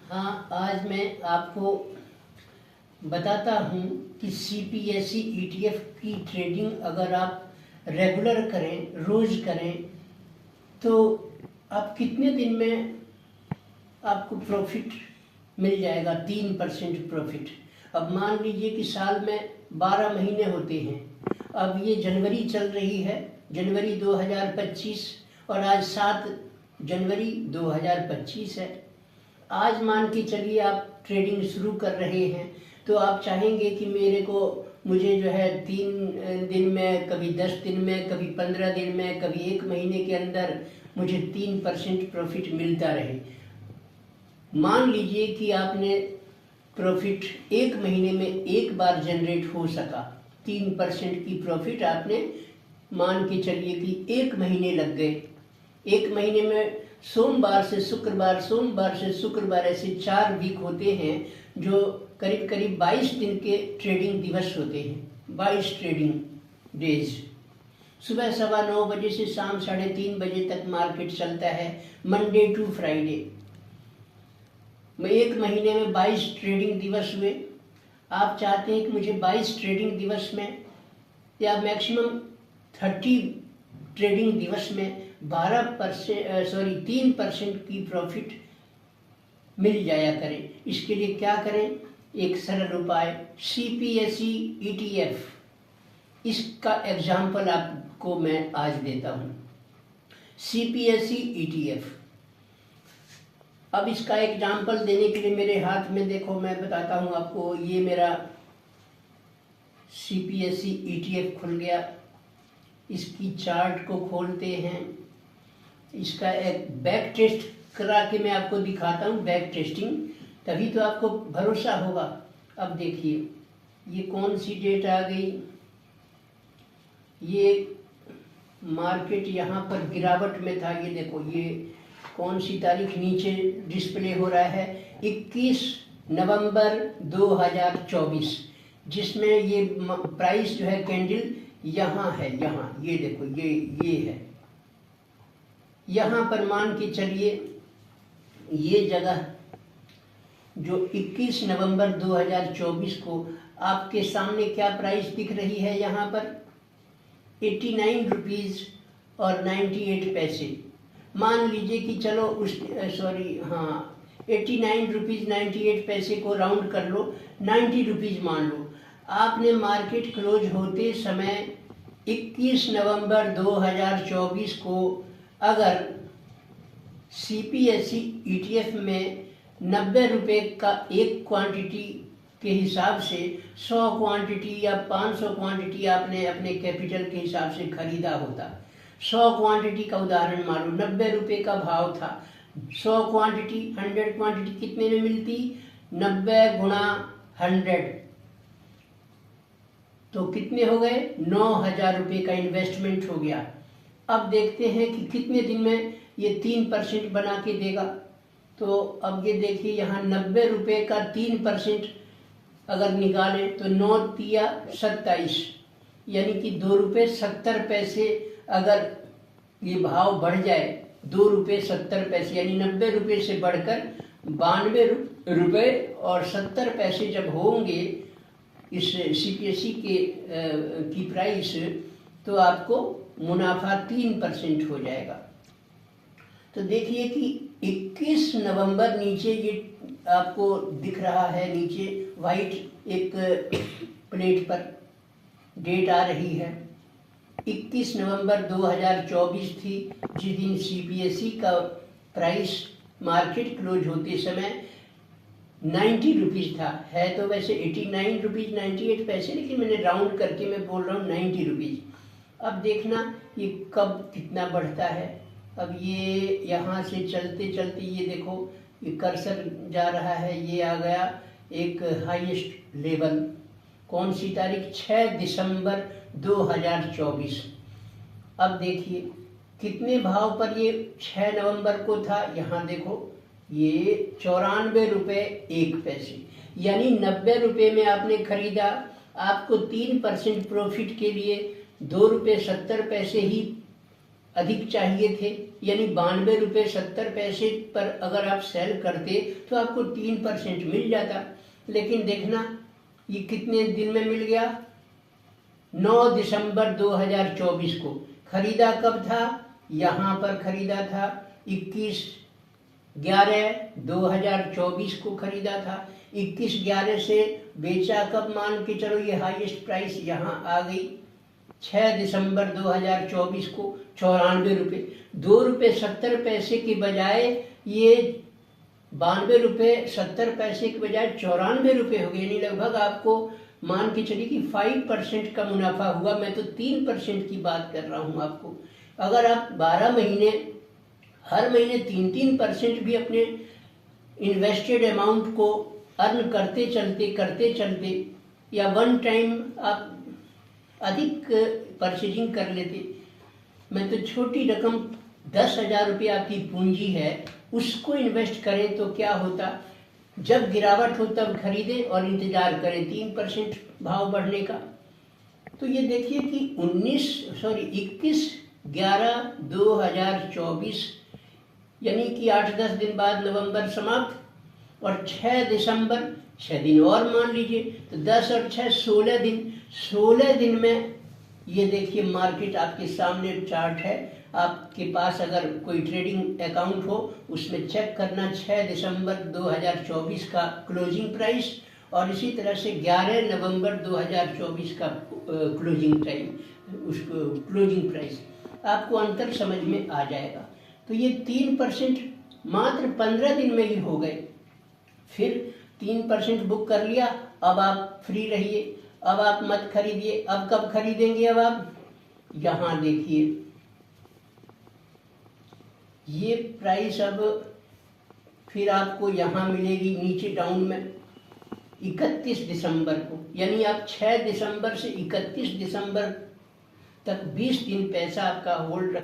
हाँ, आज मैं आपको बताता हूँ कि सीपीएसई ईटीएफ की ट्रेडिंग अगर आप रेगुलर करें, रोज़ करें, तो आप कितने दिन में आपको प्रॉफिट मिल जाएगा। 3% प्रॉफिट। अब मान लीजिए कि साल में 12 महीने होते हैं। अब ये जनवरी चल रही है, जनवरी 2025, और आज 7 जनवरी 2025 है। आज मान के चलिए आप ट्रेडिंग शुरू कर रहे हैं, तो आप चाहेंगे कि मुझे जो है 3 दिन में, कभी 10 दिन में, कभी 15 दिन में, कभी 1 महीने के अंदर मुझे 3% प्रॉफिट मिलता रहे। मान लीजिए कि आपने प्रॉफिट 1 महीने में एक बार जनरेट हो सका। 3% की प्रॉफिट आपने मान के चलिए कि 1 महीने लग गए। 1 महीने में सोमवार से शुक्रवार, सोमवार से शुक्रवार, ऐसे 4 वीक होते हैं, जो करीब करीब 22 दिन के ट्रेडिंग दिवस होते हैं। 22 ट्रेडिंग डेज। सुबह 9:15 बजे से शाम 3:30 बजे तक मार्केट चलता है, मंडे टू फ्राइडे। 1 महीने में 22 ट्रेडिंग दिवस हुए। आप चाहते हैं कि मुझे 22 ट्रेडिंग दिवस में या मैक्सिमम 30 ट्रेडिंग दिवस में 3% की प्रॉफिट मिल जाया करें। इसके लिए क्या करें? एक सरल उपाय, सीपीएसई ईटीएफ, इसका एग्जाम्पल आपको मैं आज देता हूं। सीपीएसई ईटीएफ, अब इसका एग्जाम्पल देने के लिए मेरे हाथ में देखो, मैं बताता हूं आपको। ये मेरा सीपीएसई ईटीएफ खुल गया। इसकी चार्ट को खोलते हैं। इसका एक बैक टेस्ट करा के मैं आपको दिखाता हूँ, बैक टेस्टिंग, तभी तो आपको भरोसा होगा। अब देखिए, ये कौन सी डेट आ गई। ये मार्केट यहाँ पर गिरावट में था। ये देखो, ये कौन सी तारीख नीचे डिस्प्ले हो रहा है, 21 नवंबर 2024, जिसमें ये प्राइस जो है कैंडल यहाँ है, यहाँ ये देखो, ये है। यहाँ पर मान के चलिए, ये जगह जो 21 नवंबर 2024 को आपके सामने क्या प्राइस दिख रही है, यहाँ पर 89 रुपीज़ और 98 पैसे। मान लीजिए कि चलो 89 रुपीज़ 98 पैसे को राउंड कर लो, 90 रुपीज़ मान लो। आपने मार्केट क्लोज होते समय 21 नवंबर 2024 को अगर सीपीएसई ईटीएफ में 90 रुपये का एक क्वांटिटी के हिसाब से 100 क्वांटिटी या 500 क्वांटिटी आपने अपने कैपिटल के हिसाब से खरीदा होता। 100 क्वांटिटी का उदाहरण मान लो, 90 रुपये का भाव था। 100 क्वांटिटी, 100 क्वांटिटी कितने में मिलती? 90 गुणा 100, तो कितने हो गए? 9,000 रुपये का इन्वेस्टमेंट हो गया। अब देखते हैं कि कितने दिन में ये 3% बना के देगा। तो अब ये देखिए, यहाँ 90 रुपये का 3% अगर निकाले तो 9 तिया 27, यानी कि 2 रुपये 70 पैसे। अगर ये भाव बढ़ जाए 2 रुपये 70 पैसे, यानी 90 रुपये से बढ़कर 92 रुपये और 70 पैसे जब होंगे इस सीपीएसई की प्राइस, तो आपको मुनाफा 3% हो जाएगा। तो देखिए कि 21 नवंबर, नीचे ये आपको दिख रहा है, नीचे वाइट एक प्लेट पर डेट आ रही है। 21 नवंबर 2024 थी, जिस दिन सीपीएसई का प्राइस मार्केट क्लोज होते समय 90 रुपीज़ था। है तो वैसे 89 रुपीज़ 98 पैसे, लेकिन मैंने राउंड करके मैं बोल रहा हूँ 90 रुपीज़। अब देखना ये कब कितना बढ़ता है। अब ये यहाँ से चलते चलते ये देखो, ये कर्सर जा रहा है, ये आ गया एक हाईएस्ट लेवल। कौन सी तारीख? 6 दिसंबर 2024। अब देखिए कितने भाव पर ये 6 नवंबर को था। यहाँ देखो, ये 94 रुपये 1 पैसे, यानी 90 रुपये में आपने खरीदा। आपको 3% प्रॉफिट के लिए 2 रुपये 70 पैसे ही अधिक चाहिए थे, यानी 92.70 रुपये पर अगर आप सेल करते तो आपको 3% मिल जाता। लेकिन देखना ये कितने दिन में मिल गया, 9 दिसंबर 2024 को। खरीदा कब था, यहाँ पर खरीदा था 21/11/2024 को खरीदा था। 21/11 से बेचा कब, मान के चलो ये हाईएस्ट प्राइस यहाँ आ गई 6 दिसंबर 2024 को 94 रुपये। 2.70 रुपये के बजाय ये 92.70 के बजाय 94 रुपये हो गए, यानी लगभग आपको मान के चलिए कि 5% का मुनाफा हुआ। मैं तो 3% की बात कर रहा हूँ आपको। अगर आप 12 महीने हर महीने 3% भी अपने इन्वेस्टेड अमाउंट को अर्न करते चलते या वन टाइम आप अधिक परचेजिंग कर लेते। मैं तो छोटी रकम 10,000 रुपये आपकी पूंजी है उसको इन्वेस्ट करें तो क्या होता, जब गिरावट हो तब खरीदें और इंतजार करें 3% भाव बढ़ने का। तो ये देखिए कि 21/11/2024 यानी कि 8-10 दिन बाद नवंबर समाप्त, और 6 दिसंबर 6 दिन और मान लीजिए, तो 10 और 6 16 दिन। 16 दिन में ये देखिए मार्केट आपके सामने चार्ट है, आपके पास अगर कोई ट्रेडिंग अकाउंट हो उसमें चेक करना 6 दिसंबर 2024 का क्लोजिंग प्राइस और इसी तरह से 11 नवंबर 2024 का क्लोजिंग टाइम, उसको क्लोजिंग प्राइस, आपको अंतर समझ में आ जाएगा। तो ये 3% मात्र 15 दिन में ही हो गए। फिर 3% बुक कर लिया, अब आप फ्री रहिए, अब आप मत खरीदिए। अब कब खरीदेंगे, अब आप यहाँ देखिए ये प्राइस अब फिर आपको यहाँ मिलेगी नीचे डाउन में 31 दिसंबर को, यानी आप 6 दिसंबर से 31 दिसंबर तक 20 दिन पैसा आपका होल्ड रख